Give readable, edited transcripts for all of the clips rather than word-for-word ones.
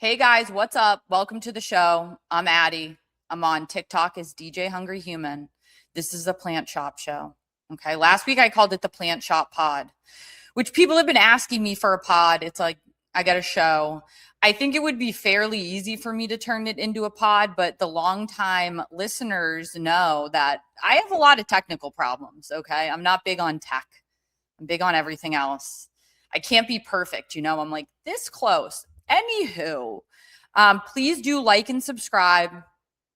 Hey guys, what's up? Welcome to the show. I'm Addie. I'm on TikTok as DJ Hungry Human. This is a plant shop show. Okay. Last week I called it the Plant Shop Pod, which people have been asking me for a pod. It's like, I got a show. I think it would be fairly easy for me to turn it into a pod, but the longtime listeners know that I have a lot of technical problems. Okay. I'm not big on tech. I'm big on everything else. I can't be perfect. I'm like this close. Anywho, please do like and subscribe.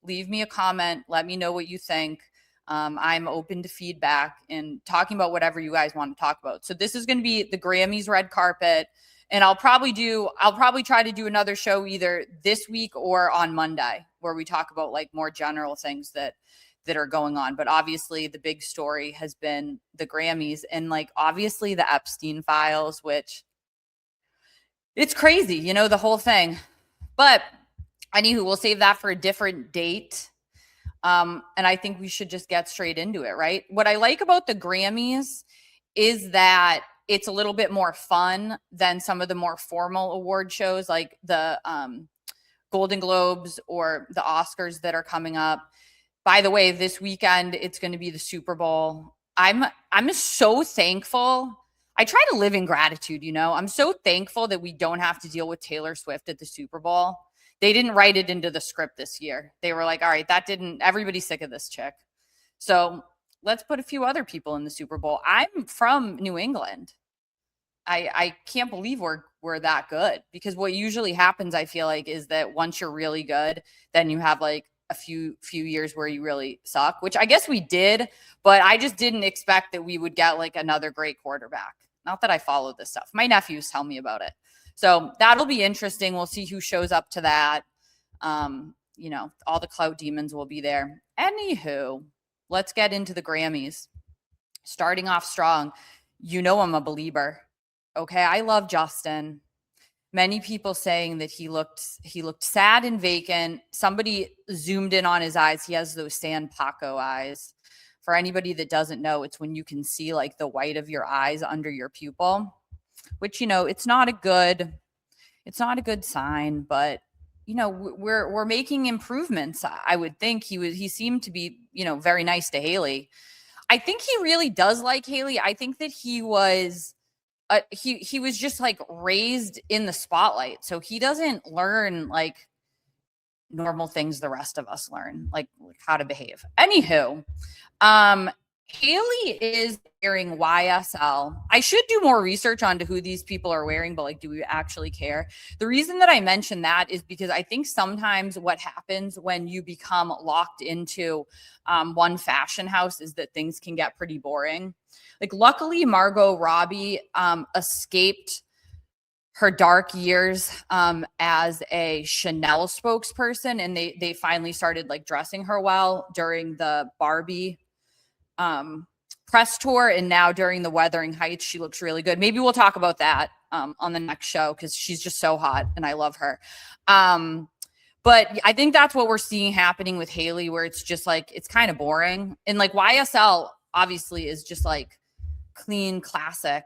Leave me a comment. Let me know what you think. I'm open to feedback and talking about whatever you guys want to talk about. So this is going to be the Grammys red carpet. And I'll probably try to do another show either this week or on Monday where we talk about like more general things that are going on. But obviously the big story has been the Grammys and like obviously the Epstein files, which it's crazy, the whole thing. But anywho, we'll save that for a different date. And I think we should just get straight into it, right? What I like about the Grammys is that it's a little bit more fun than some of the more formal award shows like the Golden Globes or the Oscars that are coming up. By the way, this weekend, it's going to be the Super Bowl. I'm so thankful. I try to live in gratitude, I'm so thankful that we don't have to deal with Taylor Swift at the Super Bowl. They didn't write it into the script this year. They were like, all right, everybody's sick of this chick. So let's put a few other people in the Super Bowl. I'm from New England. I can't believe we're that good because what usually happens, I feel like, is that once you're really good, then you have like a few years where you really suck, which I guess we did, but I just didn't expect that we would get like another great quarterback. Not that I follow this stuff. My nephews tell me about it. So that'll be interesting. We'll see who shows up to that. All the clout demons will be there. Anywho, let's get into the Grammys. Starting off strong. I'm a believer. Okay, I love Justin. Many people saying that he looked sad and vacant. Somebody zoomed in on his eyes. He has those San Paco eyes. For anybody that doesn't know, it's when you can see like the white of your eyes under your pupil, which, it's not a good sign, but we're making improvements. I would think he seemed to be, very nice to Hailey. I think he really does like Hailey. I think that he was just like raised in the spotlight. So he doesn't learn like normal things the rest of us learn, like how to behave. Anywho, Hailey is wearing YSL. I should do more research onto who these people are wearing, but like, do we actually care? The reason that I mention that is because I think sometimes what happens when you become locked into one fashion house is that things can get pretty boring. Like, luckily, Margot Robbie escaped her dark years as a Chanel spokesperson, and they finally started like dressing her well during the Barbie press tour, and now during the Wuthering Heights, she looks really good. Maybe we'll talk about that on the next show because she's just so hot and I love her. But I think that's what we're seeing happening with Hailey, where it's just like it's kind of boring, and like YSL obviously is just like clean, classic,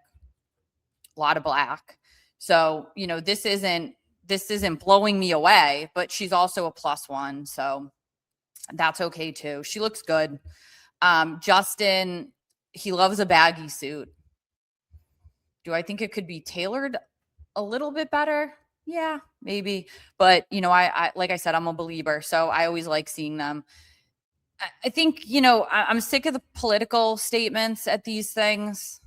a lot of black. So this isn't blowing me away, but she's also a +1, so that's okay too. She looks good. Justin, he loves a baggy suit. Do I think it could be tailored a little bit better? Yeah, maybe. But, I like I said, I'm a believer, so I always like seeing them. I think, I'm sick of the political statements at these things.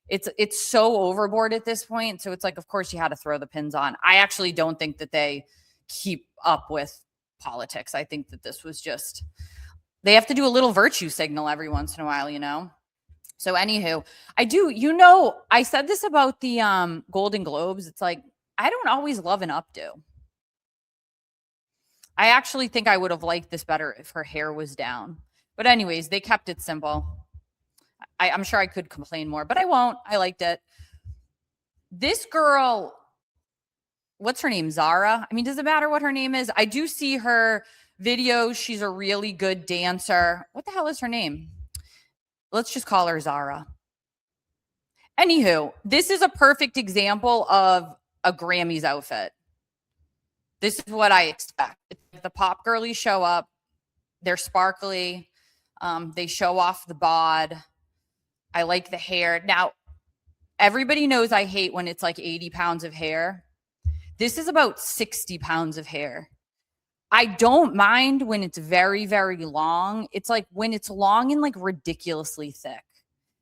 It's so overboard at this point. So it's like, of course you had to throw the pins on. I actually don't think that they keep up with politics. I think that this was just, they have to do a little virtue signal every once in a while, So anywho, I said this about the Golden Globes. It's like, I don't always love an updo. I actually think I would have liked this better if her hair was down. But anyways, they kept it simple. I'm sure I could complain more, but I won't. I liked it. This girl, what's her name? Zara? I mean, does it matter what her name is? I do see her videos. She's a really good dancer. What the hell is her name? Let's just call her Zara. Anywho, this is a perfect example of a Grammys outfit. This is what I expect. The pop girlies show up. They're sparkly. They show off the bod. I like the hair. Now, everybody knows I hate when it's like 80 pounds of hair. This is about 60 pounds of hair. I don't mind when it's very, very long. It's like when it's long and like ridiculously thick.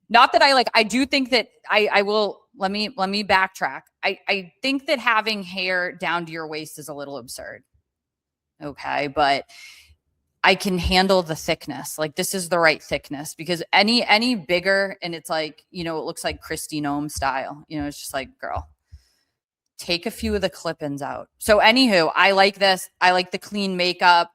Not that I do think that I will, let me backtrack. I think that having hair down to your waist is a little absurd. Okay. But I can handle the thickness. Like this is the right thickness, because any bigger and it's like, it looks like Kristi Noem style, it's just like, girl, take a few of the clip-ins out. So anywho, I like this. I like the clean makeup.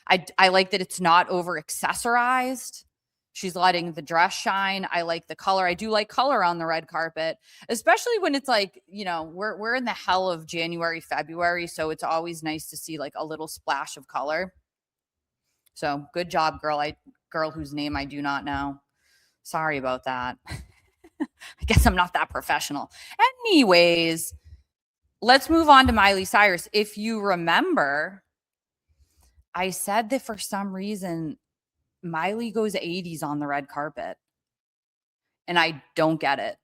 I like that it's not over accessorized. She's letting the dress shine. I like the color. I do like color on the red carpet, especially when it's like, we're in the hell of January, February. So it's always nice to see like a little splash of color. So good job, girl whose name I do not know. Sorry about that. I guess I'm not that professional. Anyways, let's move on to Miley Cyrus. If you remember, I said that for some reason, Miley goes 80s on the red carpet. And I don't get it.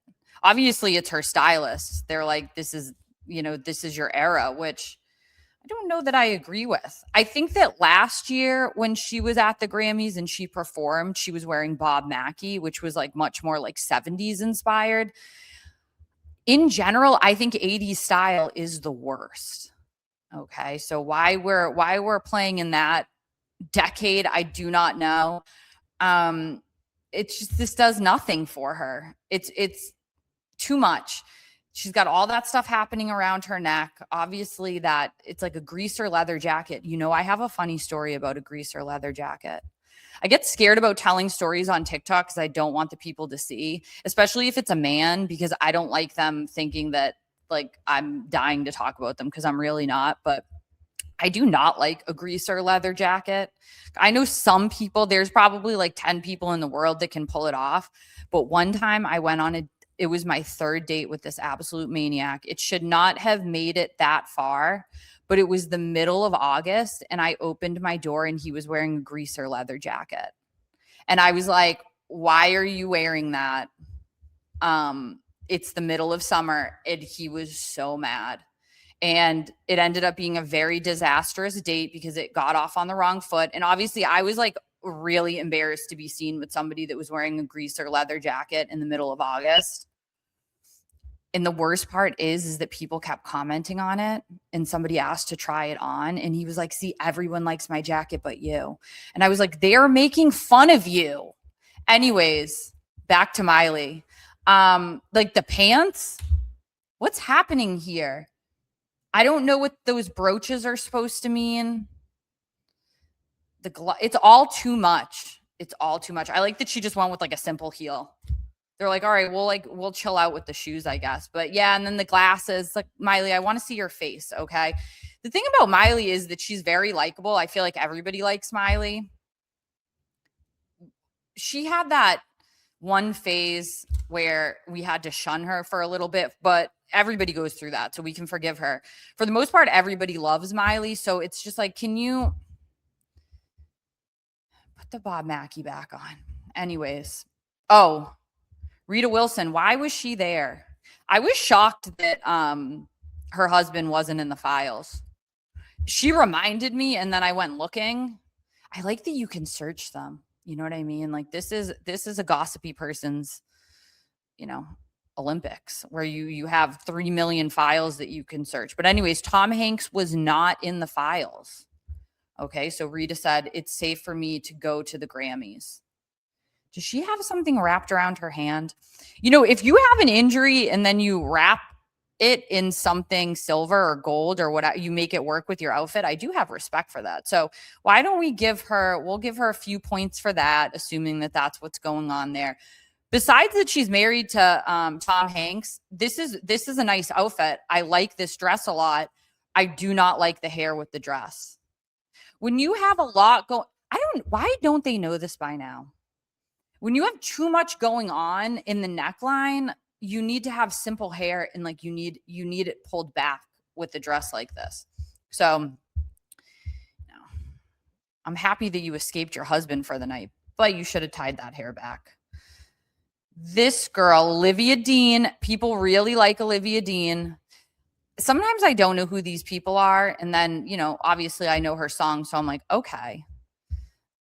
Obviously, it's her stylist. They're like, this is your era, which I don't know that I agree with. I think that last year when she was at the Grammys and she performed, she was wearing Bob Mackie, which was like much more like 70s inspired. In general, I think 80s style is the worst. Okay. So why we're playing in that decade, I do not know. It's just, this does nothing for her. It's too much. She's got all that stuff happening around her neck. Obviously that it's like a greaser leather jacket. I have a funny story about a greaser leather jacket. I get scared about telling stories on TikTok because I don't want the people to see, especially if it's a man, because I don't like them thinking that like I'm dying to talk about them, because I'm really not. But I do not like a greaser leather jacket. I know some people, there's probably like 10 people in the world that can pull it off. But one time I went on it was my third date with this absolute maniac. It should not have made it that far, but it was the middle of August and I opened my door and he was wearing a greaser leather jacket. And I was like, why are you wearing that? It's the middle of summer. And he was so mad. And it ended up being a very disastrous date because it got off on the wrong foot. And obviously I was like really embarrassed to be seen with somebody that was wearing a greaser leather jacket in the middle of August. And the worst part is that people kept commenting on it and somebody asked to try it on. And he was like, see, everyone likes my jacket but you. And I was like, they're making fun of you. Anyways, back to Miley. Like the pants, what's happening here? I don't know what those brooches are supposed to mean. It's all too much. It's all too much. I like that she just went with like a simple heel. They're like, all right, we'll chill out with the shoes, I guess. But yeah, and then the glasses. Like, Miley, I want to see your face, okay? The thing about Miley is that she's very likable. I feel like everybody likes Miley. She had that one phase where we had to shun her for a little bit, but everybody goes through that, so we can forgive her. For the most part, everybody loves Miley, so it's just like, can you put the Bob Mackie back on? Anyways. Oh, Rita Wilson, why was she there? I was shocked that her husband wasn't in the files. She reminded me, and then I went looking. I like that you can search them. You know what I mean? Like this is a gossipy person's, Olympics, where you have 3 million files that you can search. But anyways, Tom Hanks was not in the files. Okay, so Rita said, it's safe for me to go to the Grammys. Does she have something wrapped around her hand? If you have an injury and then you wrap it in something silver or gold or what, you make it work with your outfit, I do have respect for that. So why don't we'll give her a few points for that, assuming that that's what's going on there. Besides that she's married to Tom Hanks, this is a nice outfit. I like this dress a lot. I do not like the hair with the dress. When you have a lot going, why don't they know this by now? When you have too much going on in the neckline, you need to have simple hair and like you need it pulled back with a dress like this. So I'm happy that you escaped your husband for the night, but you should have tied that hair back. This girl, Olivia Dean, people really like Olivia Dean. Sometimes I don't know who these people are. And then, obviously I know her song. So I'm like, okay.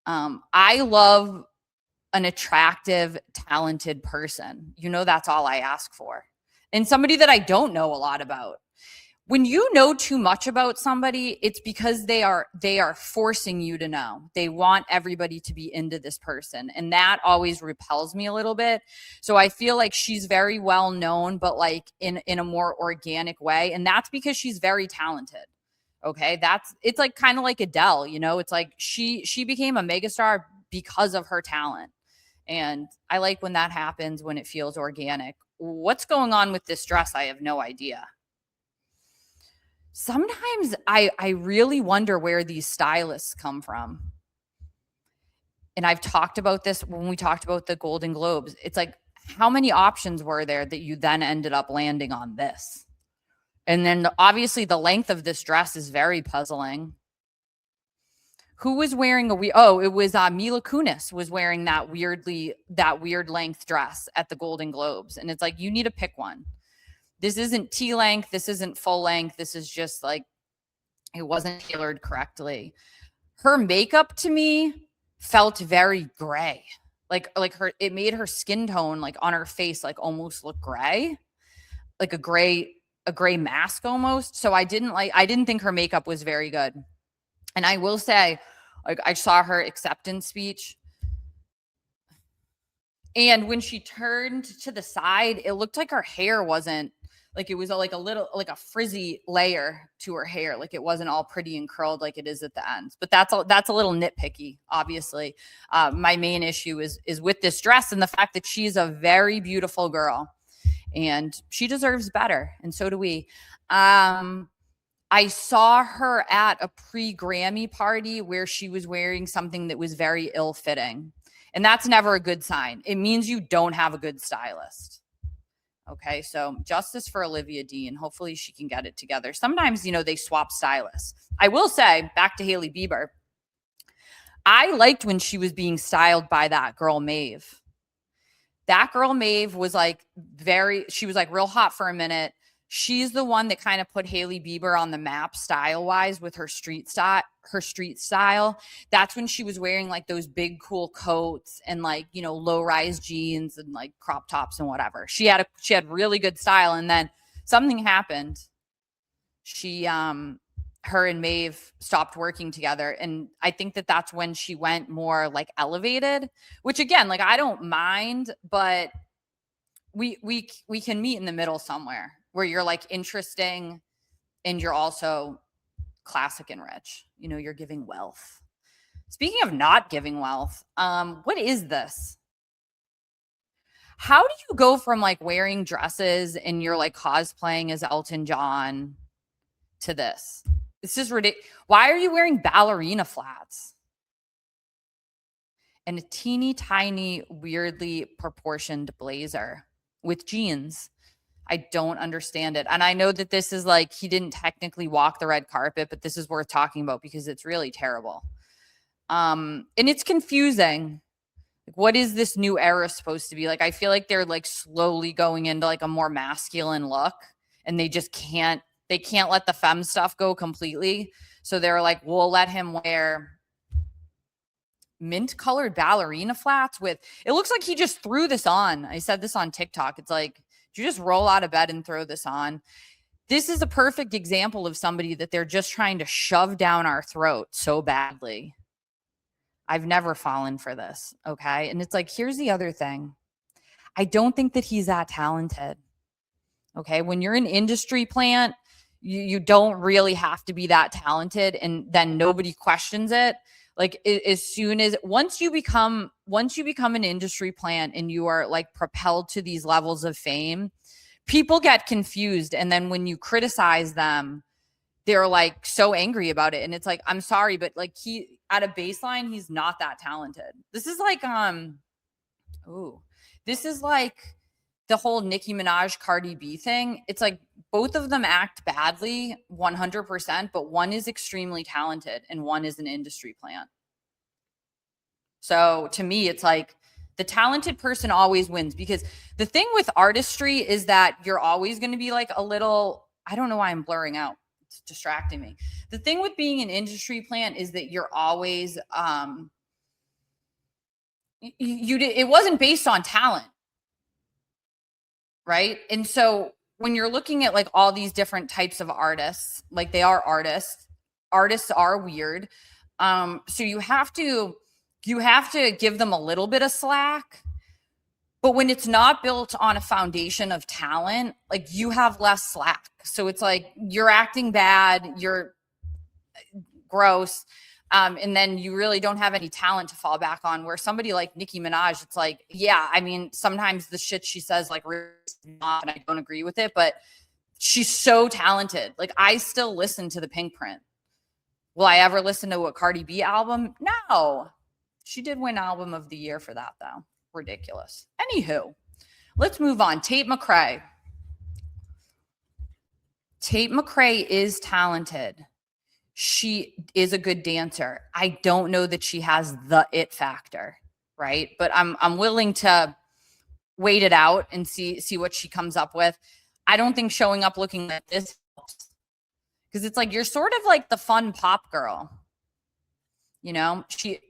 I love an attractive, talented person. That's all I ask for. And somebody that I don't know a lot about. When you know too much about somebody, it's because they are forcing you to know. They want everybody to be into this person. And that always repels me a little bit. So I feel like she's very well known, but like in a more organic way. And that's because she's very talented. Okay. It's like kind of like Adele, it's like she became a megastar because of her talent. And I like when that happens, when it feels organic. What's going on with this dress? I have no idea. Sometimes I really wonder where these stylists come from. And I've talked about this when we talked about the Golden Globes. It's like, how many options were there that you then ended up landing on this? And then obviously the length of this dress is very puzzling. Who was wearing it was Mila Kunis was wearing that weird length dress at the Golden Globes. And it's like, you need to pick one. This isn't T length. This isn't full length. This is just like, it wasn't tailored correctly. Her makeup to me felt very gray. It made her skin tone, like on her face, like almost look gray, like a gray mask almost. So I didn't think her makeup was very good. And I will say, like, I saw her acceptance speech. And when she turned to the side, it looked like her hair wasn't, like it was like a frizzy layer to her hair. Like it wasn't all pretty and curled like it is at the ends. But that's a little nitpicky, obviously. My main issue is with this dress and the fact that she's a very beautiful girl. And she deserves better. And so do we. I saw her at a pre-Grammy party where she was wearing something that was very ill-fitting. And that's never a good sign. It means you don't have a good stylist. Okay, so justice for Olivia Dean. Hopefully she can get it together. Sometimes, they swap stylists. I will say, back to Hailey Bieber, I liked when she was being styled by that girl, Maeve. That girl, Maeve, was she was like real hot for a minute. She's the one that kind of put Hailey Bieber on the map style-wise with her street style. That's when she was wearing like those big cool coats and like, low-rise jeans and like crop tops and whatever. She had really good style, and then something happened. Her and Maeve stopped working together, and I think that that's when she went more like elevated, which again, like I don't mind, but we can meet in the middle somewhere, where you're like interesting and you're also classic and rich. You're giving wealth. Speaking of not giving wealth, what is this? How do you go from like wearing dresses and you're like cosplaying as Elton John to this? This is ridiculous. Why are you wearing ballerina flats? And a teeny tiny, weirdly proportioned blazer with jeans. I don't understand it. And I know that this is like, he didn't technically walk the red carpet, but this is worth talking about because it's really terrible. And it's confusing. Like, what is this new era supposed to be? Like, I feel like they're like slowly going into like a more masculine look, and they can't let the femme stuff go completely. So they're like, we'll let him wear mint colored ballerina flats with, it looks like he just threw this on. I said this on TikTok. It's like, did you just roll out of bed and throw this on? This is a perfect example of somebody that they're just trying to shove down our throat so badly. I've never fallen for this. Okay. And it's like, here's the other thing. I don't think that he's that talented. Okay. When you're an industry plant, you don't really have to be that talented, and then nobody questions it. Like once you become an industry plant and you are like propelled to these levels of fame, people get confused. And then when you criticize them, they're like so angry about it. And it's like, I'm sorry, but like he at a baseline, he's not that talented. This is like, this is like the whole Nicki Minaj Cardi B thing, it's like both of them act badly 100%, but one is extremely talented and one is an industry plant. So to me, it's like the talented person always wins, because the thing with artistry is that you're always going to be like a little, I don't know why I'm blurring out. It's distracting me. The thing with being an industry plant is that you're always, it wasn't based on talent. Right. And so when you're looking at like all these different types of artists, like they are artists are weird. So you have to give them a little bit of slack, but when it's not built on a foundation of talent, like you have less slack. So it's like you're acting bad, you're gross. And then you really don't have any talent to fall back on, where somebody like Nicki Minaj, it's like, yeah, I mean, sometimes the shit she says, like, and I don't agree with it, but she's so talented. Like, I still listen to the Pink Print. Will I ever listen to a Cardi B album? No. She did win Album of the Year for that, though. Ridiculous. Anywho, let's move on. Tate McCrae. Tate McCrae is talented. She is a good dancer. I don't know that she has the it factor, right? But I'm willing to wait it out and see what she comes up with. I don't think showing up looking like this helps, because it's like you're sort of like the fun pop girl. You know,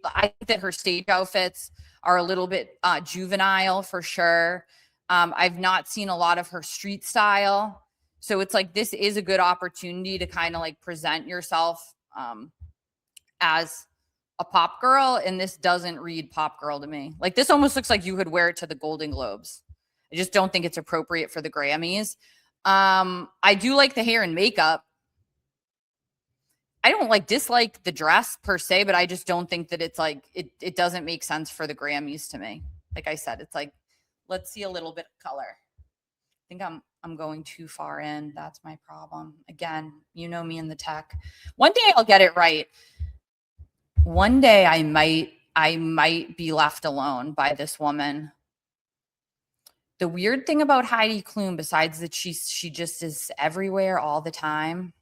I think that her stage outfits are a little bit juvenile for sure. I've not seen a lot of her street style. So it's like, this is a good opportunity to kind of like present yourself as a pop girl. And this doesn't read pop girl to me. Like, this almost looks like you could wear it to the Golden Globes. I just don't think it's appropriate for the Grammys. I do like the hair and makeup. I don't dislike the dress per se, but I just don't think that it's like, it doesn't make sense for the Grammys to me. Like I said, it's like, let's see a little bit of color. I think I'm going too far in. That's my problem. Again, you know me in the tech. One day I'll get it right. One day I might be left alone by this woman. The weird thing about Heidi Klum, besides that she just is everywhere all the time,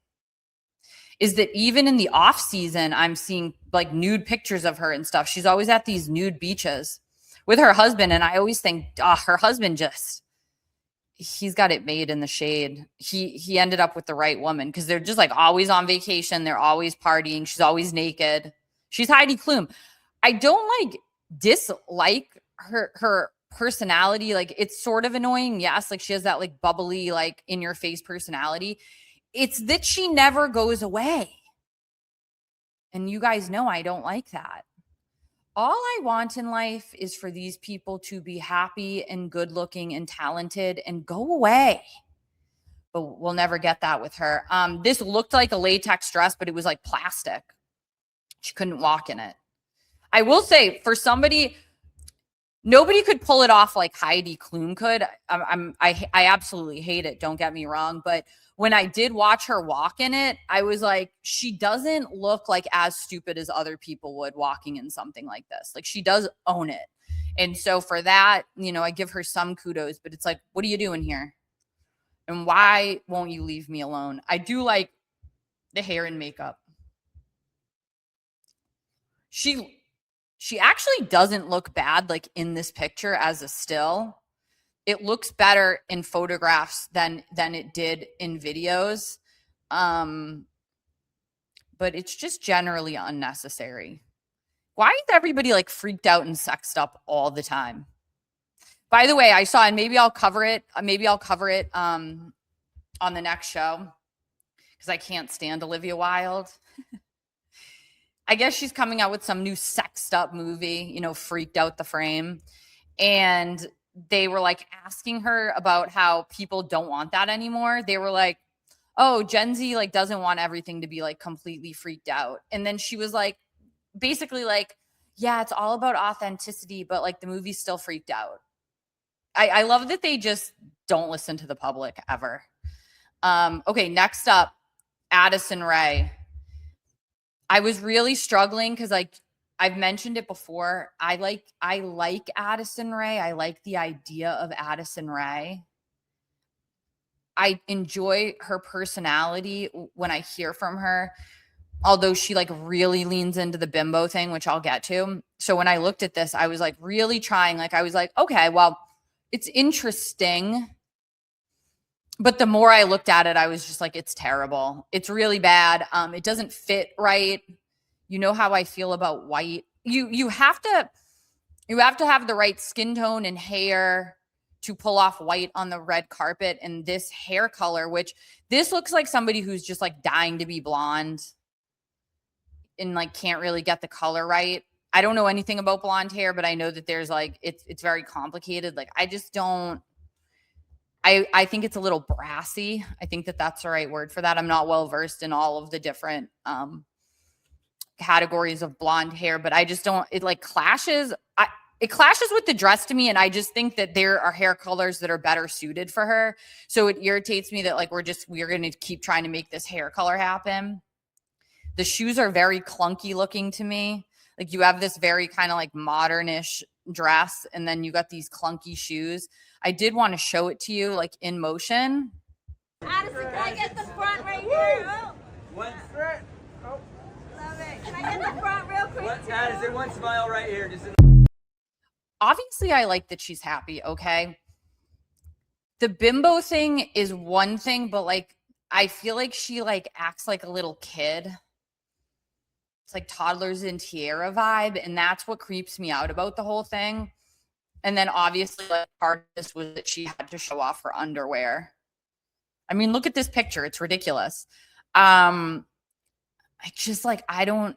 is that even in the off season, I'm seeing like nude pictures of her and stuff. She's always at these nude beaches with her husband. And I always think, her husband he's got it made in the shade. He ended up with the right woman, because they're just like always on vacation. They're always partying. She's always naked. She's Heidi Klum. I don't dislike her personality. Like, it's sort of annoying. Yes. Like, she has that like bubbly, like in your face personality. It's that she never goes away. And you guys know I don't like that. All I want in life is for these people to be happy and good looking and talented and go away. But we'll never get that with her. This looked like a latex dress, but it was like plastic. She couldn't walk in it. I will say, for somebody, nobody could pull it off like Heidi Klum could. I absolutely hate it. Don't get me wrong. But when I did watch her walk in it, I was like, she doesn't look like as stupid as other people would walking in something like this. Like, she does own it. And so for that, I give her some kudos, but it's like, what are you doing here? And why won't you leave me alone? I do like the hair and makeup. She actually doesn't look bad like in this picture as a still. It looks better in photographs than it did in videos. But it's just generally unnecessary. Why is everybody like freaked out and sexed up all the time? By the way, I saw, and maybe I'll cover it. On the next show, because I can't stand Olivia Wilde. I guess she's coming out with some new sexed up movie, Freaked Out the Frame. And they were like asking her about how people don't want that anymore. They were like, oh, Gen Z like doesn't want everything to be like completely freaked out. And then she was like, basically like, yeah, it's all about authenticity, but like the movie's still freaked out. I love that they just don't listen to the public ever. Okay, next up, Addison Rae. I was really struggling because like I've mentioned it before. I like Addison Rae. I like the idea of Addison Rae. I enjoy her personality when I hear from her, although she like really leans into the bimbo thing, which I'll get to. So when I looked at this, I was like really trying, like I was like, okay, well, it's interesting. But the more I looked at it, I was just like, it's terrible. It's really bad. It doesn't fit right. You know how I feel about white. You have to have the right skin tone and hair to pull off white on the red carpet. And this hair color, which this looks like somebody who's just like dying to be blonde and like can't really get the color right. I don't know anything about blonde hair, but I know that there's like it's very complicated. Like I just don't. I think it's a little brassy. I think that that's the right word for that. I'm not well versed in all of the different categories of blonde hair, but I just don't. It like clashes. It clashes with the dress to me, and I just think that there are hair colors that are better suited for her. So it irritates me that like we're going to keep trying to make this hair color happen. The shoes are very clunky looking to me. Like you have this very kind of like modernish dress, and then you got these clunky shoes. I did want to show it to you like in motion. Addison, can I get the front right here? Oh. One front. Oh. Love it. Can I get the front real quick? Addison, one smile right here. Obviously, I like that she's happy, okay? The bimbo thing is one thing, but like I feel like she like acts like a little kid. It's like toddlers in tiara vibe, and that's what creeps me out about the whole thing. And then obviously like part of this was that she had to show off her underwear. I mean, look at this picture. It's ridiculous. I just like,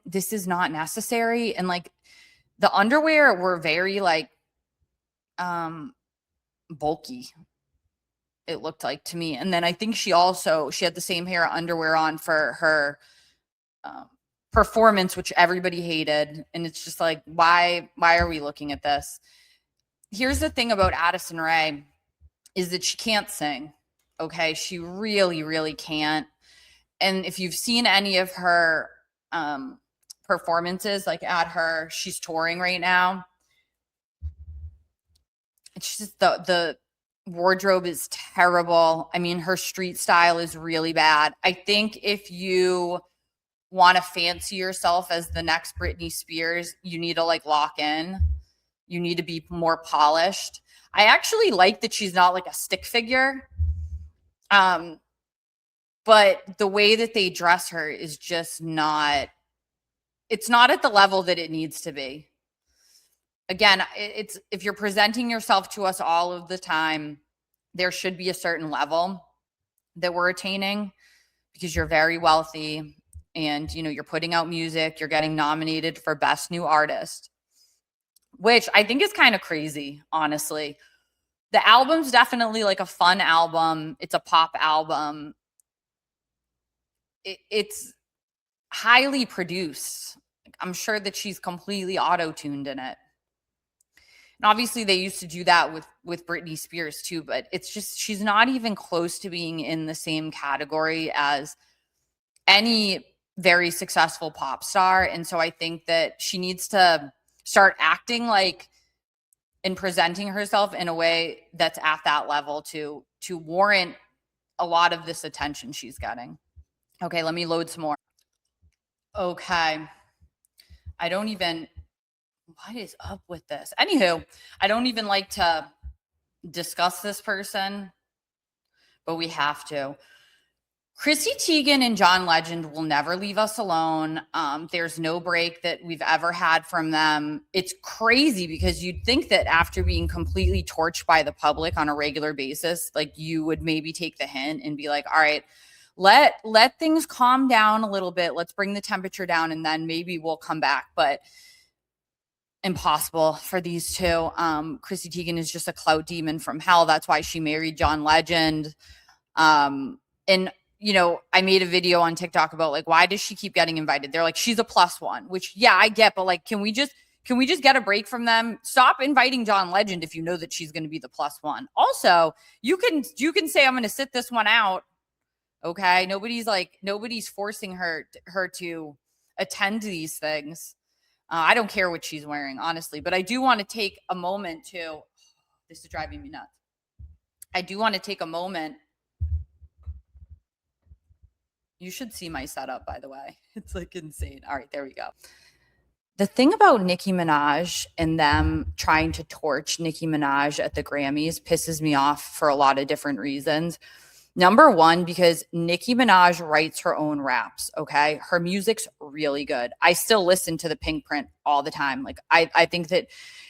this is not necessary. And like the underwear were very like bulky. It looked like to me. And then I think she had the same hair underwear on for her performance, which everybody hated. And it's just like, why are we looking at this? Here's the thing about Addison Rae is that she can't sing. Okay. She really, really can't. And if you've seen any of her performances, like she's touring right now. It's just the wardrobe is terrible. I mean, her street style is really bad. I think if you want to fancy yourself as the next Britney Spears, you need to like lock in. You need to be more polished. I actually like that she's not like a stick figure. But the way that they dress her is just not, it's not at the level that it needs to be. Again, it's if you're presenting yourself to us all of the time, there should be a certain level that we're attaining because you're very wealthy and, you know, you're putting out music, you're getting nominated for Best New Artist, which I think is kind of crazy, honestly. The album's definitely like a fun album. It's a pop album. It's highly produced. I'm sure that she's completely auto-tuned in it. And obviously they used to do that with Britney Spears too, but it's just, she's not even close to being in the same category as any very successful pop star. And so I think that she needs to start acting like and presenting herself in a way that's at that level to warrant a lot of this attention she's getting. Okay, let me load some more. Okay. What is up with this? Anywho, I don't even like to discuss this person, but we have to. Chrissy Teigen and John Legend will never leave us alone. There's no break that we've ever had from them. It's crazy because you'd think that after being completely torched by the public on a regular basis, like you would maybe take the hint and be like, all right, let things calm down a little bit. Let's bring the temperature down and then maybe we'll come back. But impossible for these two. Chrissy Teigen is just a clout demon from hell. That's why she married John Legend. And you know, I made a video on TikTok about like, why does she keep getting invited? They're like, she's a +1, which yeah, I get, but like, can we just get a break from them? Stop inviting John Legend if you know that she's going to be the +1. Also, you can say, I'm going to sit this one out. Okay. Nobody's forcing her to attend these things. I don't care what she's wearing, honestly, but I do want to take a moment to, this is driving me nuts. I do want to take a moment. You should see my setup, by the way. It's like insane. All right, there we go. The thing about Nicki Minaj and them trying to torch Nicki Minaj at the Grammys pisses me off for a lot of different reasons. Number one, because Nicki Minaj writes her own raps, okay? Her music's really good. I still listen to the Pink Print all the time. Like, I think that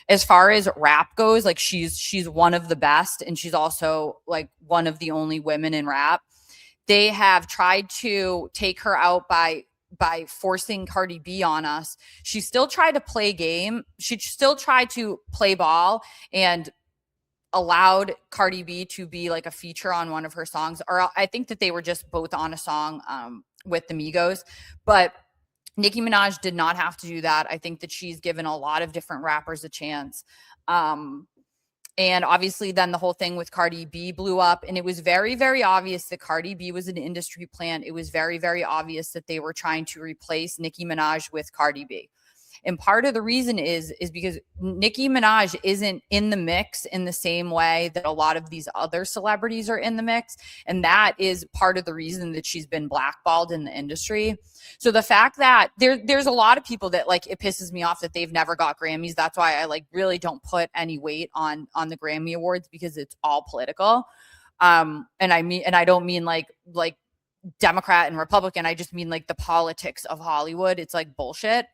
as far as rap goes, like she's one of the best, and she's also like one of the only women in rap. They have tried to take her out by forcing Cardi B on us. She still tried to play game. She still tried to play ball and allowed Cardi B to be like a feature on one of her songs. Or I think that they were just both on a song with the Migos. But Nicki Minaj did not have to do that. I think that she's given a lot of different rappers a chance. And obviously then the whole thing with Cardi B blew up, and it was very, very obvious that Cardi B was an industry plant. It was very, very obvious that they were trying to replace Nicki Minaj with Cardi B. And part of the reason is because Nicki Minaj isn't in the mix in the same way that a lot of these other celebrities are in the mix. And that is part of the reason that she's been blackballed in the industry. So the fact that there's a lot of people that like, it pisses me off that they've never got Grammys. That's why I like really don't put any weight on the Grammy Awards, because it's all political. And I don't mean like Democrat and Republican. I just mean like the politics of Hollywood. It's like bullshit.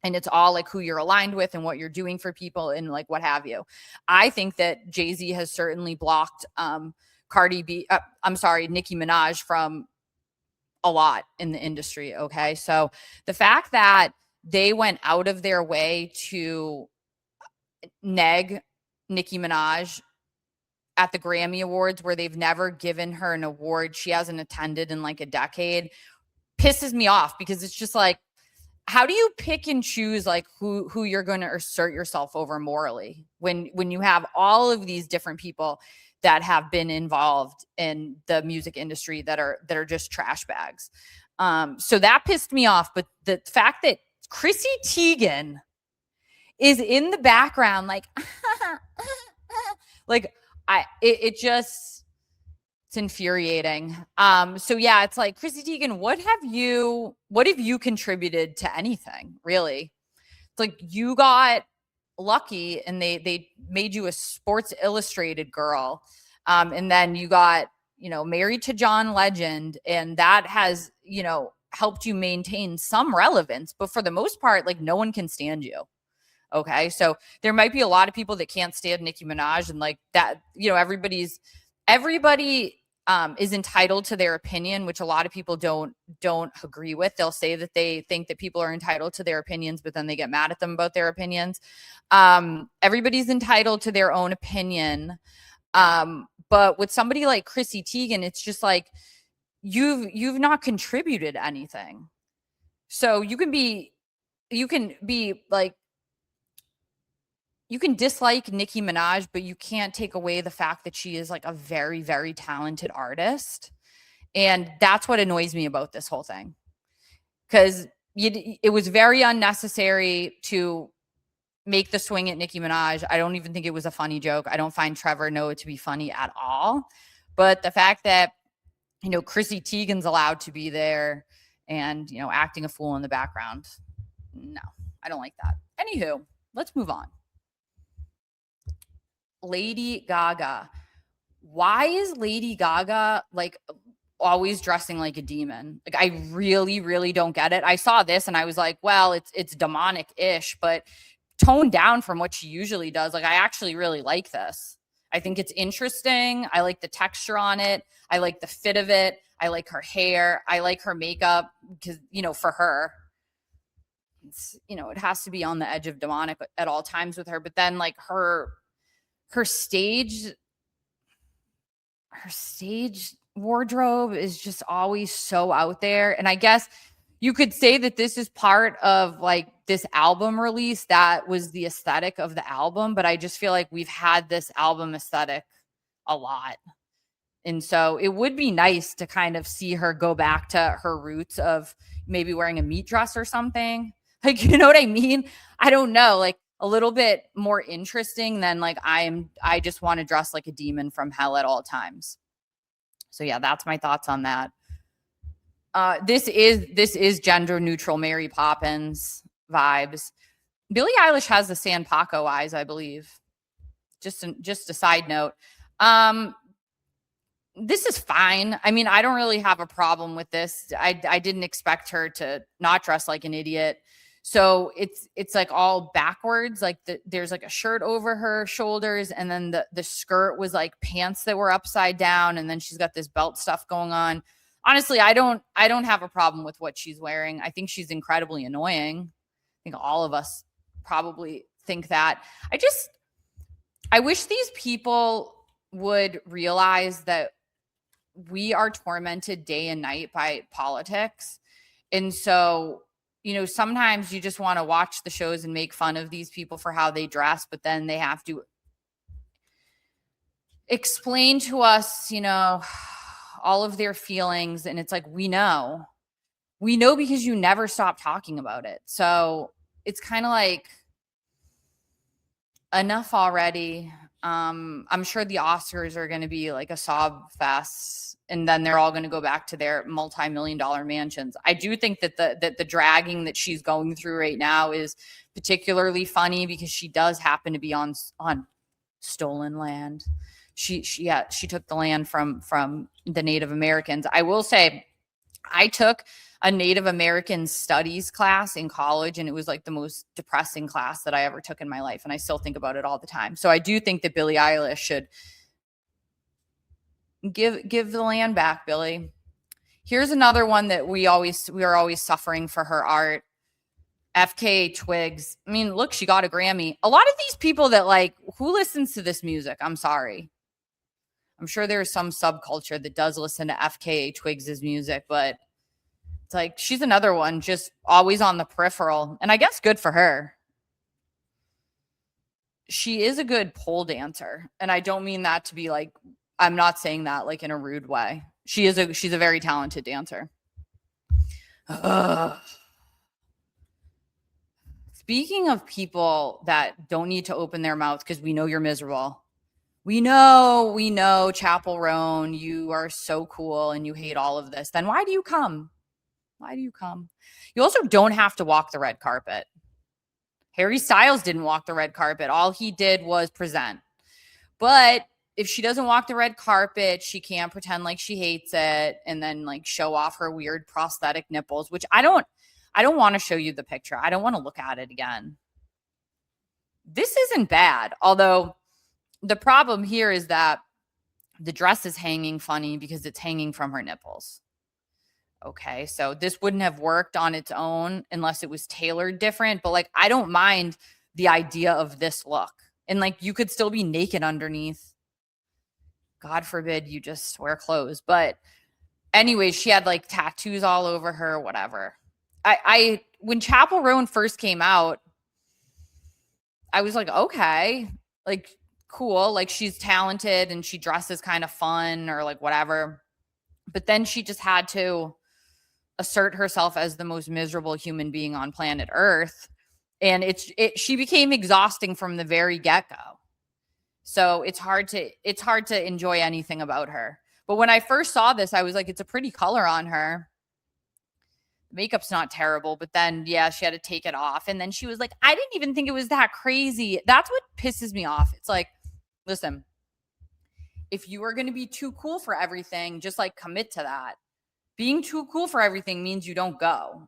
And it's all like who you're aligned with and what you're doing for people and like what have you. I think that Jay-Z has certainly blocked Nicki Minaj from a lot in the industry. Okay. So the fact that they went out of their way to neg Nicki Minaj at the Grammy Awards, where they've never given her an award she hasn't attended in like a decade, pisses me off, because it's just like, how do you pick and choose like who you're going to assert yourself over morally when you have all of these different people that have been involved in the music industry that are just trash bags? So that pissed me off. But the fact that Chrissy Teigen is in the background, like, like it's infuriating. So yeah, it's like, Chrissy Teigen, what have you contributed to anything, really? It's like you got lucky and they made you a Sports Illustrated girl. And then you got, married to John Legend, and that has, helped you maintain some relevance. But for the most part, like, no one can stand you. Okay. So there might be a lot of people that can't stand Nicki Minaj, and like that, everybody is entitled to their opinion, which a lot of people don't agree with. They'll say that they think that people are entitled to their opinions, but then they get mad at them about their opinions. Everybody's entitled to their own opinion. But with somebody like Chrissy Teigen, it's just like, you've not contributed anything. So you can be like, you can dislike Nicki Minaj, but you can't take away the fact that she is like a very, very talented artist. And that's what annoys me about this whole thing. Because it was very unnecessary to make the swing at Nicki Minaj. I don't even think it was a funny joke. I don't find Trevor Noah to be funny at all. But the fact that, Chrissy Teigen's allowed to be there and, acting a fool in the background. No, I don't like that. Anywho, let's move on. Lady Gaga. Why is Lady Gaga like always dressing like a demon? Like, I really, really don't get it. I saw this and I was like, well, it's demonic-ish, but toned down from what she usually does. Like, I actually really like this. I think it's interesting. I like the texture on it. I like the fit of it. I like her hair. I like her makeup because, for her, it's, it has to be on the edge of demonic at all times with her. But then like her stage wardrobe is just always so out there. And I guess you could say that this is part of like this album release. That was the aesthetic of the album, but I just feel like we've had this album aesthetic a lot. And so it would be nice to kind of see her go back to her roots of maybe wearing a meat dress or something. Like, you know what I mean? I don't know, like a little bit more interesting than like I just want to dress like a demon from hell at all times. So yeah, that's my thoughts on that. This is gender neutral Mary Poppins vibes. Billie Eilish has the San Paco eyes, I believe. Just a side note. This is fine. I mean, I don't really have a problem with this. I didn't expect her to not dress like an idiot. So it's like all backwards. Like there's like a shirt over her shoulders, and then the skirt was like pants that were upside down, and then she's got this belt stuff going on. Honestly, I don't have a problem with what she's wearing. I think she's incredibly annoying. I think all of us probably think that. I wish these people would realize that we are tormented day and night by politics. And so, you know, sometimes you just want to watch the shows and make fun of these people for how they dress, but then they have to explain to us, you know, all of their feelings. And it's like, we know because you never stop talking about it. So it's kind of like, enough already. I'm sure the Oscars are going to be like a sob fest, and then they're all going to go back to their multi-million-dollar mansions. I do think that the dragging that she's going through right now is particularly funny because she does happen to be on stolen land. She took the land from the Native Americans. I will say, I took a Native American studies class in college, and it was like the most depressing class that I ever took in my life. And I still think about it all the time. So I do think that Billie Eilish should give the land back, Billie. Here's another one that we are always suffering for her art. FKA Twigs. I mean, look, she got a Grammy. A lot of these people that like, who listens to this music? I'm sorry. I'm sure there's some subculture that does listen to FKA Twigs' music, but it's like, she's another one just always on the peripheral. And I guess good for her. She is a good pole dancer. And I don't mean that to be like, I'm not saying that like in a rude way. She's a very talented dancer. Speaking of people that don't need to open their mouths because we know you're miserable. We know, Chappell Roan, you are so cool and you hate all of this. Then why do you come? Why do you come? You also don't have to walk the red carpet. Harry Styles didn't walk the red carpet. All he did was present. But if she doesn't walk the red carpet, she can't pretend like she hates it and then like show off her weird prosthetic nipples, which I don't want to show you the picture. I don't want to look at it again. This isn't bad. Although the problem here is that the dress is hanging funny because it's hanging from her nipples. Okay, so this wouldn't have worked on its own unless it was tailored different. But like, I don't mind the idea of this look. And like, you could still be naked underneath. God forbid you just wear clothes. But anyway, she had like tattoos all over her, whatever. When Chappell Roan first came out, I was like, okay, like cool. Like she's talented and she dresses kind of fun or like whatever. But then she just had to assert herself as the most miserable human being on planet Earth. And she became exhausting from the very get-go. So it's hard to enjoy anything about her. But when I first saw this, I was like, it's a pretty color on her. Makeup's not terrible, but then yeah, she had to take it off. And then she was like, I didn't even think it was that crazy. That's what pisses me off. It's like, listen, if you are going to be too cool for everything, just like commit to that. Being too cool for everything means you don't go.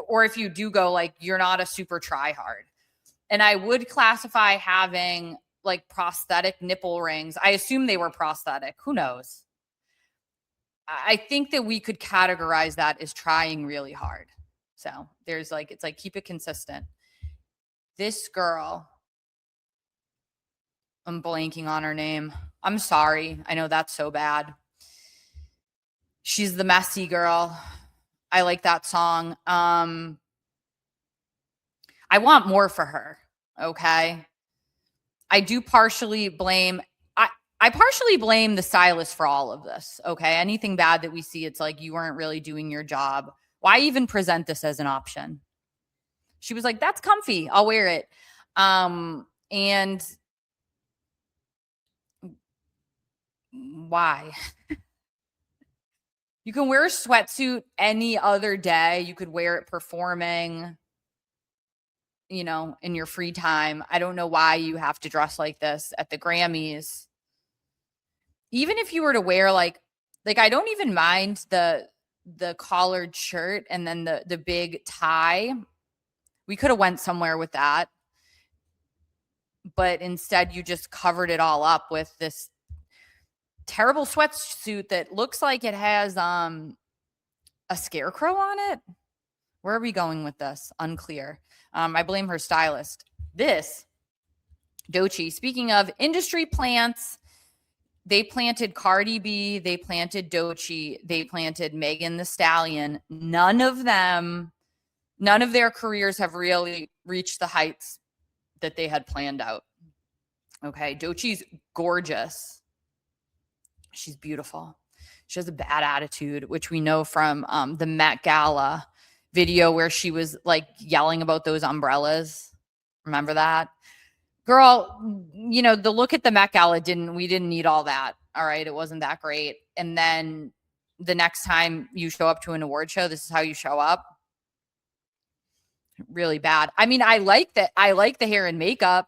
Or if you do go, like you're not a super tryhard. And I would classify having like prosthetic nipple rings. I assume they were prosthetic. Who knows? I think that we could categorize that as trying really hard. So there's like, it's like, keep it consistent. This girl, I'm blanking on her name. I'm sorry. I know that's so bad. She's the messy girl. I like that song. I want more for her. Okay. I do partially blame, I partially blame the stylist for all of this. Okay. Anything bad that we see, it's like, you weren't really doing your job. Why even present this as an option? She was like, that's comfy. I'll wear it. And why? You can wear a sweatsuit any other day. You could wear it performing, you know, in your free time. I don't know why you have to dress like this at the Grammys. Even if you were to wear like I don't even mind the collared shirt and then the big tie. We could have went somewhere with that. But instead you just covered it all up with this terrible sweatsuit that looks like it has a scarecrow on it. Where are we going with this? Unclear. I blame her stylist. This Doechii. Speaking of industry plants, they planted Cardi B, they planted Doechii, they planted Megan Thee Stallion. None of their careers have really reached the heights that they had planned out. Okay, Doechii's gorgeous. She's beautiful. She has a bad attitude, which we know from the Met Gala video where she was like yelling about those umbrellas. Remember that? Girl, you know, the look at the Met Gala we didn't need all that. All right. It wasn't that great. And then the next time you show up to an award show, this is how you show up. Really bad. I mean, I like that. I like the hair and makeup.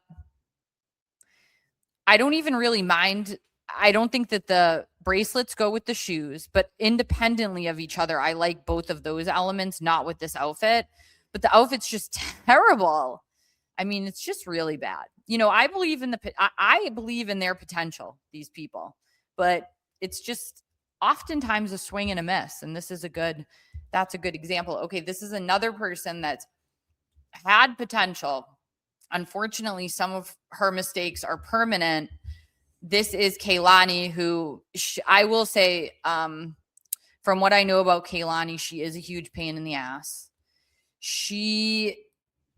I don't even really mind. I don't think that the bracelets go with the shoes, but independently of each other, I like both of those elements, not with this outfit. But the outfit's just terrible. I mean, it's just really bad. You know, I believe in I believe in their potential, these people, but it's just oftentimes a swing and a miss. And that's a good example. Okay, this is another person that's had potential. Unfortunately, some of her mistakes are permanent. This is Kehlani, who I will say, from what I know about Kehlani, she is a huge pain in the ass.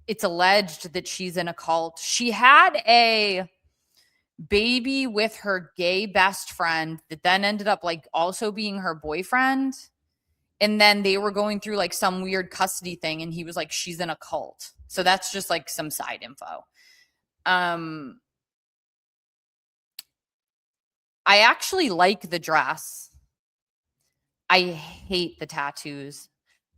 It's alleged that she's in a cult. She had a baby with her gay best friend that then ended up like also being her boyfriend. And then they were going through like some weird custody thing. And he was like, she's in a cult. So that's just like some side info. I actually like the dress. I hate the tattoos.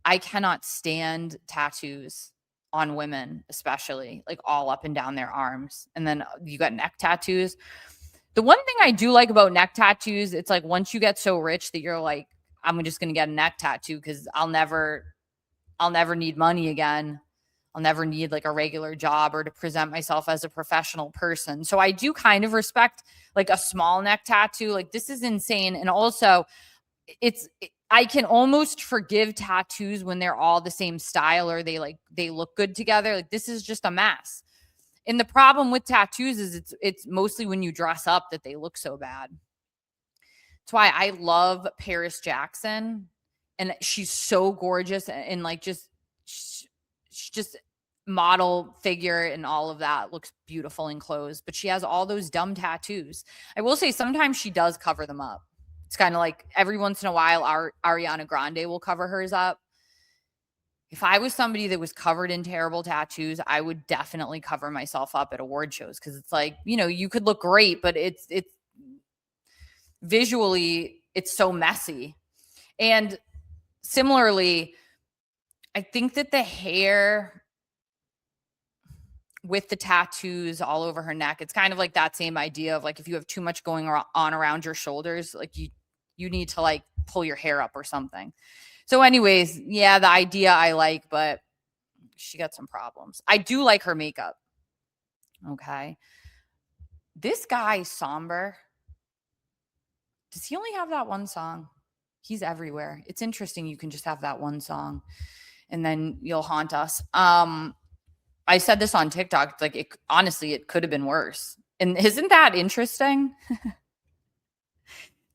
I cannot stand tattoos on women, especially like all up and down their arms. And then you got neck tattoos. The one thing I do like about neck tattoos, it's like once you get so rich that you're like, I'm just going to get a neck tattoo because I'll never need money again. I'll never need like a regular job or to present myself as a professional person. So I do kind of respect like a small neck tattoo. Like this is insane. And also I can almost forgive tattoos when they're all the same style or they look good together. Like this is just a mess. And the problem with tattoos is it's mostly when you dress up that they look so bad. That's why I love Paris Jackson, and she's so gorgeous and like just model figure and all of that looks beautiful in clothes, but she has all those dumb tattoos. I will say sometimes she does cover them up. It's kind of like every once in a while, Ariana Grande will cover hers up. If I was somebody that was covered in terrible tattoos, I would definitely cover myself up at award shows because it's like, you know, you could look great, but it's visually, it's so messy. And similarly, I think that the hair with the tattoos all over her neck, it's kind of like that same idea of like if you have too much going on around your shoulders, like you need to like pull your hair up or something. So anyways, yeah, the idea I like, but she got some problems. I do like her makeup. Okay. This guy, Somber, does he only have that one song? He's everywhere. It's interesting. You can just have that one song and then you'll haunt us. I said this on TikTok. Like, honestly, it could have been worse. And isn't that interesting?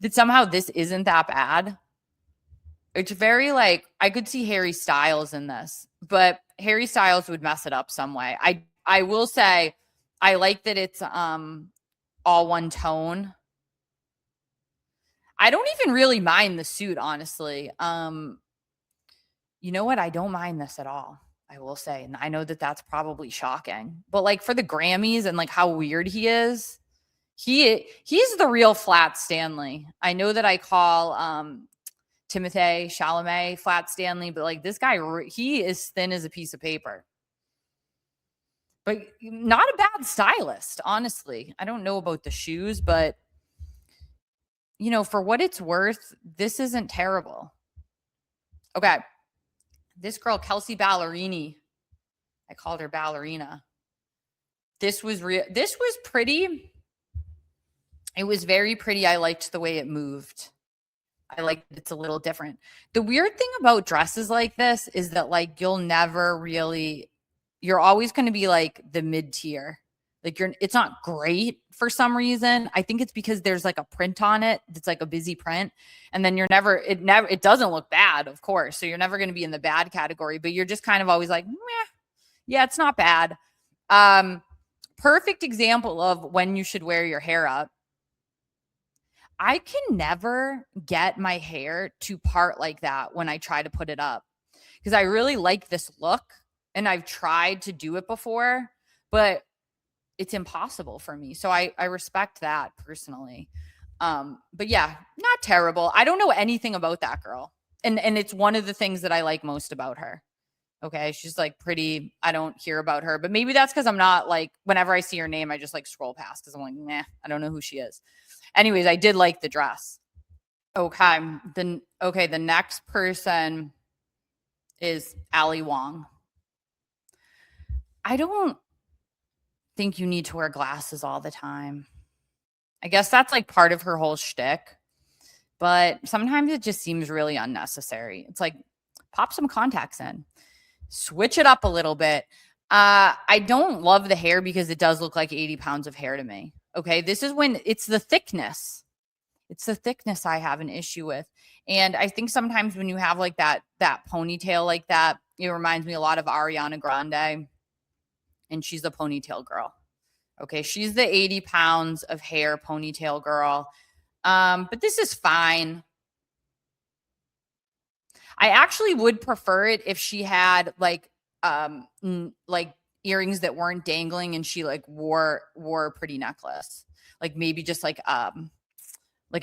That somehow this isn't that bad. It's very like, I could see Harry Styles in this, but Harry Styles would mess it up some way. I will say, I like that it's all one tone. I don't even really mind the suit, honestly. You know what? I don't mind this at all. I will say. And I know that that's probably shocking. But like for the Grammys and like how weird he is, he's the real Flat Stanley. I know that I call Timothée Chalamet Flat Stanley, but like this guy, he is thin as a piece of paper. But not a bad stylist, honestly. I don't know about the shoes, but you know, for what it's worth, this isn't terrible. Okay. This girl, Kelsea Ballerini, I called her Ballerina. This was pretty. It was very pretty. I liked the way it moved. I like it's a little different. The weird thing about dresses like this is that like you're always going to be like the mid-tier. Like it's not great for some reason. I think it's because there's like a print on it. It's like a busy print. And then it doesn't look bad, of course. So you're never going to be in the bad category, but you're just kind of always like, meh, yeah, it's not bad. Perfect example of when you should wear your hair up. I can never get my hair to part like that when I try to put it up because I really like this look and I've tried to do it before, but it's impossible for me. So I respect that personally. But yeah, not terrible. I don't know anything about that girl. And it's one of the things that I like most about her. Okay. She's like pretty, I don't hear about her, but maybe that's because I'm not like, whenever I see her name, I just like scroll past because I'm like, nah, I don't know who she is. Anyways, I did like the dress. Okay. The next person is Ali Wong. I don't think you need to wear glasses all the time. I guess that's like part of her whole shtick, but sometimes it just seems really unnecessary. It's like pop some contacts in, switch it up a little bit. I don't love the hair because it does look like 80 pounds of hair to me. Okay. This is when it's the thickness. It's the thickness I have an issue with. And I think sometimes when you have like that ponytail like that, it reminds me a lot of Ariana Grande. And she's the ponytail girl. Okay. She's the 80 pounds of hair ponytail girl. But this is fine. I actually would prefer it if she had like earrings that weren't dangling and she like wore a pretty necklace. Like maybe just like a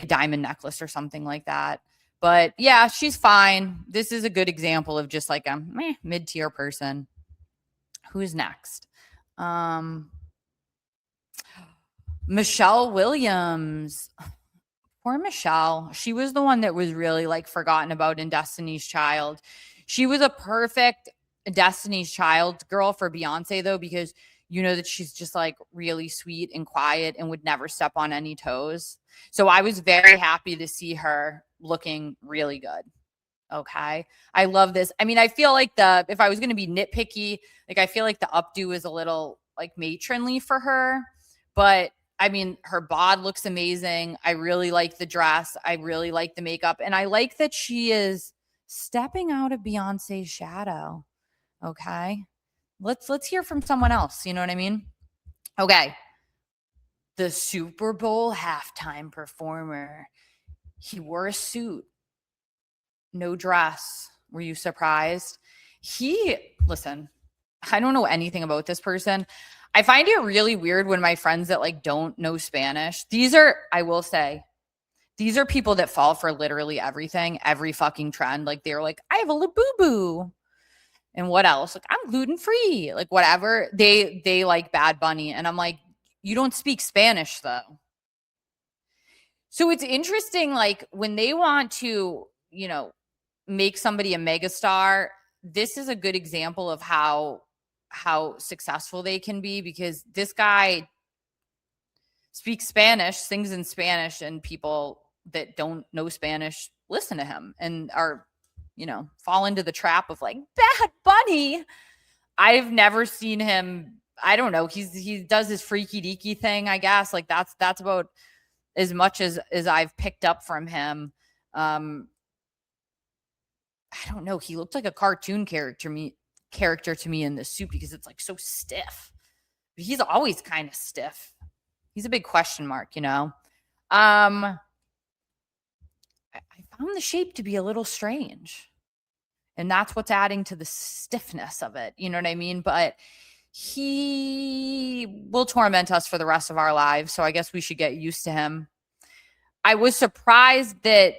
diamond necklace or something like that. But yeah, she's fine. This is a good example of just like a mid-tier person. Who's next? Michelle Williams. Poor Michelle. She was the one that was really like forgotten about in Destiny's Child. She was a perfect Destiny's Child girl for Beyonce though, because you know that she's just like really sweet and quiet and would never step on any toes. So I was very happy to see her looking really good. Okay. I love this. I mean, I feel like if I was going to be nitpicky, like I feel like the updo is a little like matronly for her, but I mean, her bod looks amazing. I really like the dress. I really like the makeup. And I like that she is stepping out of Beyonce's shadow. Okay. Let's hear from someone else. You know what I mean? Okay. The Super Bowl halftime performer. He wore a suit. No dress. Were you surprised? Listen, I don't know anything about this person. I find it really weird when my friends that like don't know Spanish, I will say, these are people that fall for literally everything, every fucking trend. Like they're like, I have a Labubu. And what else? Like I'm gluten-free. Like whatever. They like Bad Bunny. And I'm like, you don't speak Spanish though. So it's interesting, like when they want to, you know, make somebody a megastar, this is a good example of how successful they can be, because this guy speaks Spanish, sings in Spanish, and people that don't know Spanish listen to him and are, you know, fall into the trap of like Bad Bunny. I've never seen him. I don't know. He does his freaky deaky thing, I guess. Like that's about as much as I've picked up from him. I don't know. He looked like a cartoon character to me in the suit because it's like so stiff. But he's always kind of stiff. He's a big question mark, you know. I found the shape to be a little strange. And that's what's adding to the stiffness of it. You know what I mean? But he will torment us for the rest of our lives. So I guess we should get used to him. I was surprised that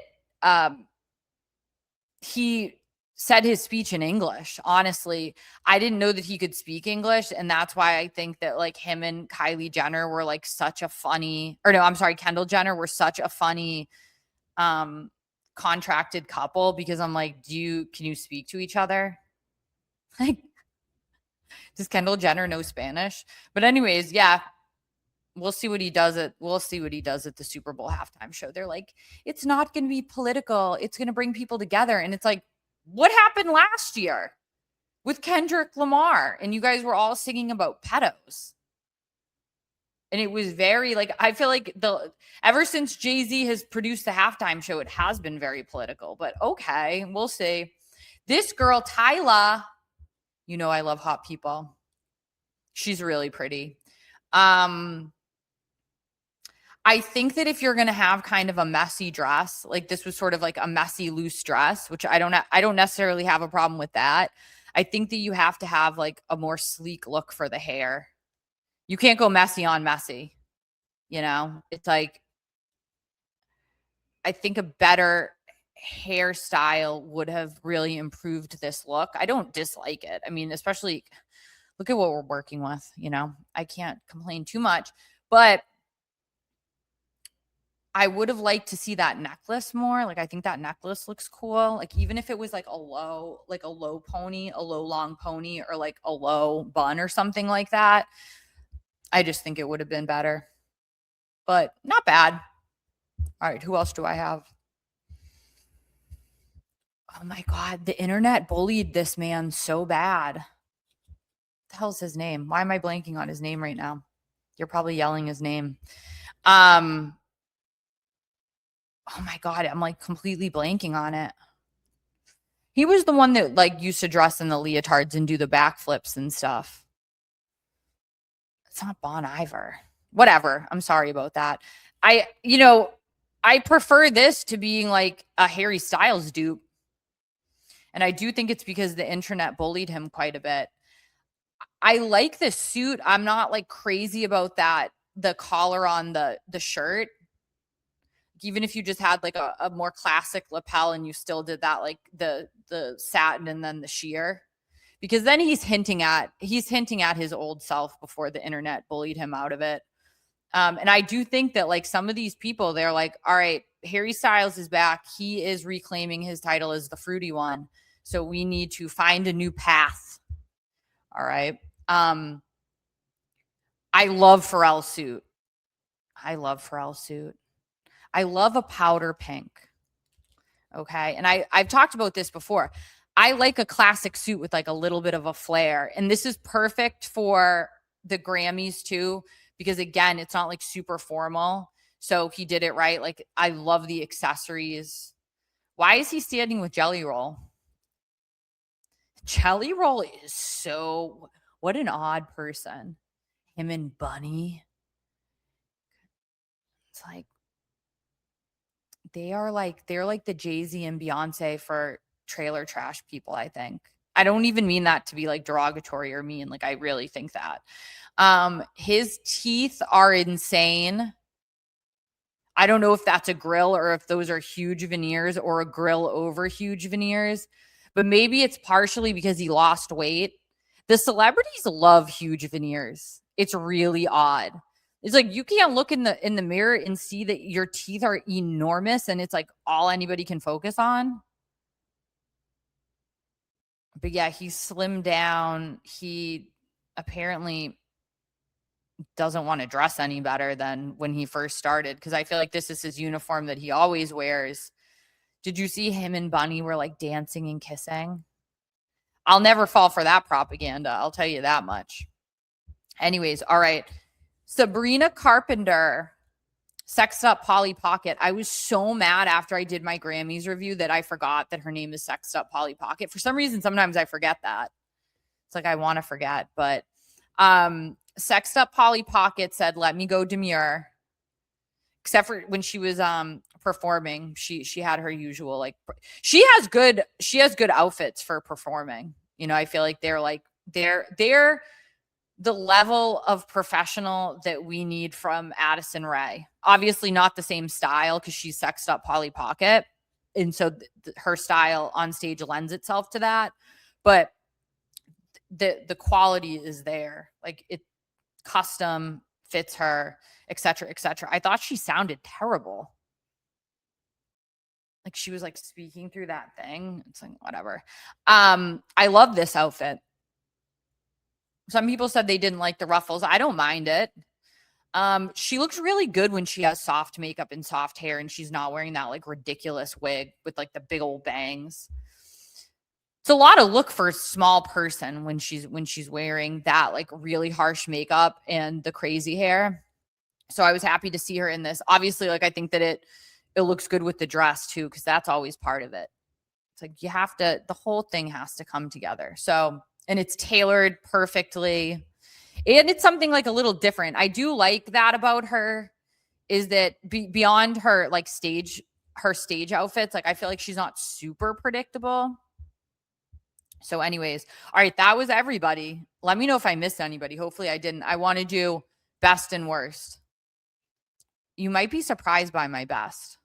he said his speech in English. Honestly, I didn't know that he could speak English. And that's why I think that like him and Kylie Jenner were like such a funny, or no, I'm sorry, Kendall Jenner were such a funny contracted couple, because I'm like, can you speak to each other? Like, does Kendall Jenner know Spanish? But anyways, yeah, we'll see what he does at the Super Bowl halftime show. They're like, it's not going to be political. It's going to bring people together. And it's like, what happened last year with Kendrick Lamar? And you guys were all singing about pedos. And it was very like, I feel like ever since Jay-Z has produced the halftime show, it has been very political. But okay, we'll see. This girl, Tyla, you know I love hot people. She's really pretty. I think that if you're going to have kind of a messy dress, like this was sort of like a messy loose dress, which I don't necessarily have a problem with that. I think that you have to have like a more sleek look for the hair. You can't go messy on messy. You know, it's like, I think a better hairstyle would have really improved this look. I don't dislike it. I mean, especially look at what we're working with, you know, I can't complain too much, but I would have liked to see that necklace more. Like, I think that necklace looks cool. Like, even if it was like a low pony, a low long pony, or like a low bun or something like that. I just think it would have been better, but not bad. All right. Who else do I have? Oh my God. The internet bullied this man so bad. What the hell's his name? Why am I blanking on his name right now? You're probably yelling his name. Oh my God. I'm like completely blanking on it. He was the one that like used to dress in the leotards and do the backflips and stuff. It's not Bon Iver. Whatever. I'm sorry about that. I prefer this to being like a Harry Styles dupe. And I do think it's because the internet bullied him quite a bit. I like this suit. I'm not like crazy about that. The collar on the shirt. Even if you just had like a more classic lapel and you still did that, like the satin and then the sheer. Because then he's hinting at his old self before the internet bullied him out of it. And I do think that like some of these people, they're like, all right, Harry Styles is back. He is reclaiming his title as the fruity one. So we need to find a new path. All right. I love Pharrell's suit. I love a powder pink. Okay. And I've talked about this before. I like a classic suit with like a little bit of a flare. And this is perfect for the Grammys too, because again, it's not like super formal. So he did it right. Like, I love the accessories. Why is he standing with Jelly Roll? Jelly Roll is what an odd person. Him and Bunny. It's like, they're like the Jay-Z and Beyonce for trailer trash people, I think. I don't even mean that to be like derogatory or mean. Like, I really think that. His teeth are insane. I don't know if that's a grill or if those are huge veneers or a grill over huge veneers, but maybe it's partially because he lost weight. The celebrities love huge veneers. It's really odd. It's like you can't look in the mirror and see that your teeth are enormous and it's like all anybody can focus on. But yeah, he slimmed down. He apparently doesn't want to dress any better than when he first started, because I feel like this is his uniform that he always wears. Did you see him and Bunny were like dancing and kissing? I'll never fall for that propaganda. I'll tell you that much. Anyways, all right. Sabrina Carpenter sexed up Polly Pocket. I was so mad after I did my Grammys review that I forgot that her name is Sexed Up Polly Pocket. For some reason, sometimes I forget that. It's like I want to forget, but Sexed Up Polly Pocket said, "Let me go demure." Except for when she was performing, she had her usual, like, she has good outfits for performing. You know, I feel like they're the level of professional that we need from Addison Rae. Obviously not the same style because she's sexed up Polly Pocket. And so her style on stage lends itself to that. But the quality is there. Like, it custom fits her, etc., etc. I thought she sounded terrible. Like, she was like speaking through that thing. It's like, whatever. I love this outfit. Some people said they didn't like the ruffles. I don't mind it. She looks really good when she has soft makeup and soft hair and she's not wearing that like ridiculous wig with like the big old bangs. It's a lot of look for a small person when she's wearing that like really harsh makeup and the crazy hair. So I was happy to see her in this. Obviously, like, I think that it looks good with the dress too, because that's always part of it. It's like the whole thing has to come together. So, and it's tailored perfectly. And it's something like a little different. I do like that about her, is that beyond her like stage outfits, like, I feel like she's not super predictable. So anyways, all right, that was everybody. Let me know if I missed anybody. Hopefully I didn't. I want to do best and worst. You might be surprised by my best.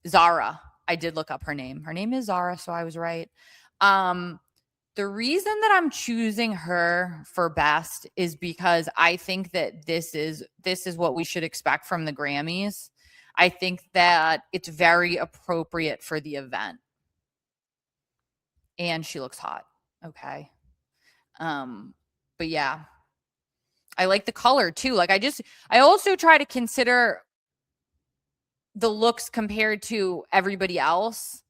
Zara. I did look up her name. Her name is Zara, so I was right. The reason that I'm choosing her for best is because I think that this is what we should expect from the Grammys. I think that it's very appropriate for the event. And she looks hot. Okay. But yeah. I like the color too. Like, I also try to consider the looks compared to everybody else.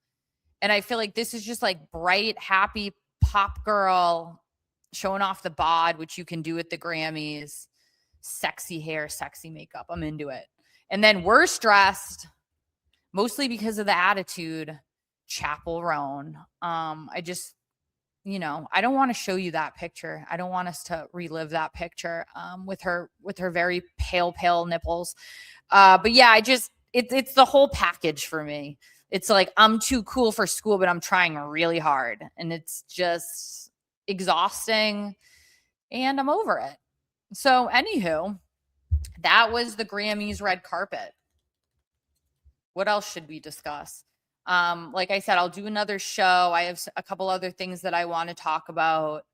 And I feel like this is just like bright, happy pop girl showing off the bod, which you can do at the Grammys. Sexy hair, sexy makeup. I'm into it. And then worst dressed, mostly because of the attitude, Chappell Roan. I just, I don't want to show you that picture. I don't want us to relive that picture with her very pale nipples. But yeah, it's the whole package for me. It's like, I'm too cool for school, but I'm trying really hard. And it's just exhausting. And I'm over it. So anywho, that was the Grammys red carpet. What else should we discuss? Like I said, I'll do another show. I have a couple other things that I want to talk about.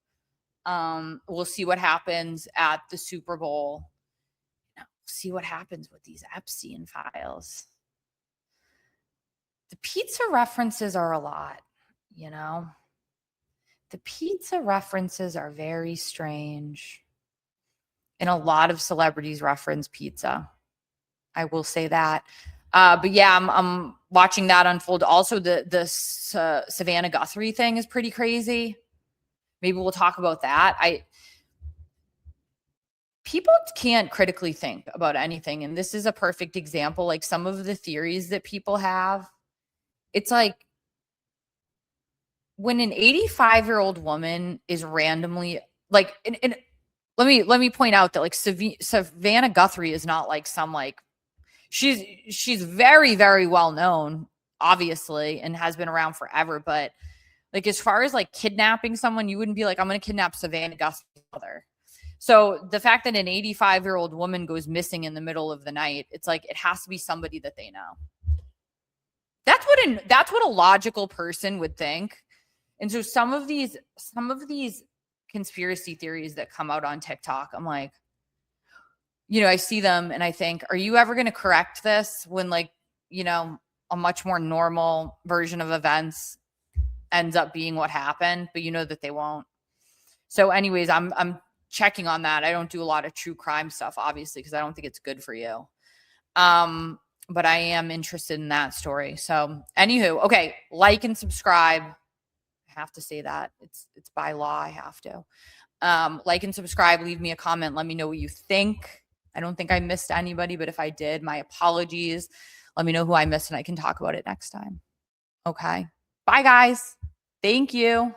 We'll see what happens at the Super Bowl. See what happens with these Epstein files. The pizza references are a lot, The pizza references are very strange. And a lot of celebrities reference pizza. I will say that. But yeah, I'm watching that unfold. Also, the Savannah Guthrie thing is pretty crazy. Maybe we'll talk about that. People can't critically think about anything. And this is a perfect example. Like, some of the theories that people have, it's like when an 85-year-old woman is randomly like, and let me point out that like Savannah Guthrie is not like some like, she's very, very well known, obviously, and has been around forever. But like, as far as like kidnapping someone, you wouldn't be like, I'm going to kidnap Savannah Guthrie's mother. So the fact that an 85-year-old woman goes missing in the middle of the night, it's like, it has to be somebody that they know. That's what a logical person would think. And so some of these conspiracy theories that come out on TikTok, I'm like, I see them and I think, are you ever going to correct this when like, a much more normal version of events ends up being what happened, but that they won't. So anyways, I'm checking on that. I don't do a lot of true crime stuff, obviously, because I don't think it's good for you. But I am interested in that story. So anywho, okay, like and subscribe. I have to say that. It's by law, I have to. Like and subscribe, leave me a comment, let me know what you think. I don't think I missed anybody, but if I did, my apologies. Let me know who I missed and I can talk about it next time. Okay. Bye, guys. Thank you.